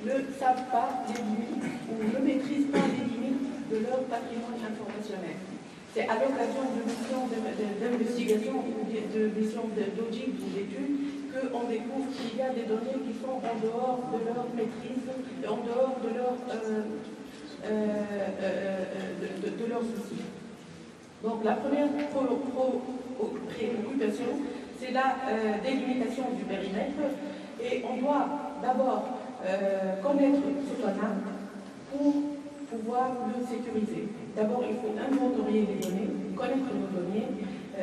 ne savent pas les limites ou ne maîtrisent pas les limites de leur patrimoine informationnel. C'est à l'occasion de missions d'investigation ou de missions d'audit ou d'études qu'on découvre qu'il y a des données qui sont en dehors de leur maîtrise, en dehors de leurs soucis. Donc la première préoccupation, c'est la délimitation du périmètre, et on doit d'abord connaître ce qu'on a pour pouvoir le sécuriser. D'abord, il faut inventorier les données, connaître nos données,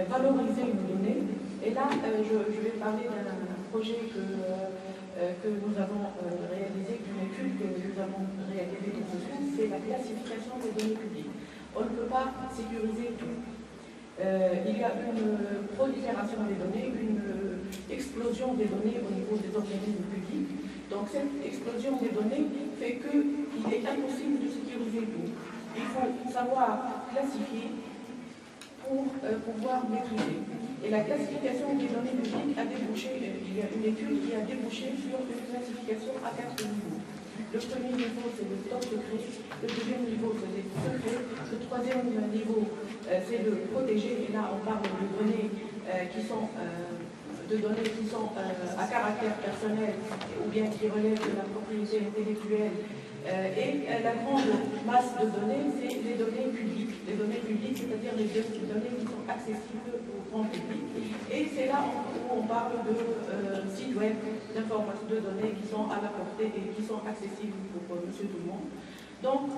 valoriser nos données. Et là, je vais parler d'un projet que nous avons réalisé, d'une étude que nous avons réalisée dans ce sens, c'est la classification des données publiques. On ne peut pas sécuriser tout. Il y a une prolifération des données, une explosion des données au niveau des organismes publics. Donc cette explosion des données fait qu'il est impossible de sécuriser tout. Il faut savoir classifier pour pouvoir maîtriser. Et la classification des données publiques a débouché, il y a une étude qui a débouché sur une classification à 4 niveaux. Le premier niveau, c'est le top secret. Le deuxième niveau, c'est les secrets. Le troisième niveau, c'est le protégé. Et là, on parle de données qui sont à caractère personnel ou bien qui relèvent de la propriété intellectuelle. Et la grande masse de données, c'est les données publiques. Les données publiques, c'est-à-dire les données qui sont accessibles au grand public. Et c'est là où on parle de sites web, d'informations, de données qui sont à la portée et qui sont accessibles pour monsieur tout le monde. Donc,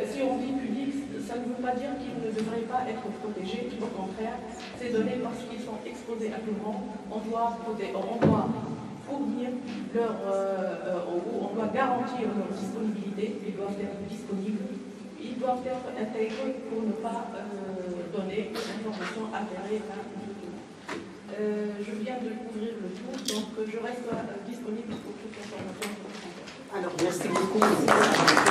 si on dit public, ça ne veut pas dire qu'ils ne devraient pas être protégés. Au contraire, ces données, parce qu'ils sont exposés à tout le monde, on doit fournir on doit garantir leur disponibilité. Ils doivent être disponibles. Ils doivent être intégrés pour ne pas donner des informations avérées à tout. Je viens de couvrir le tour, donc je reste disponible pour toute information. Alors, merci beaucoup.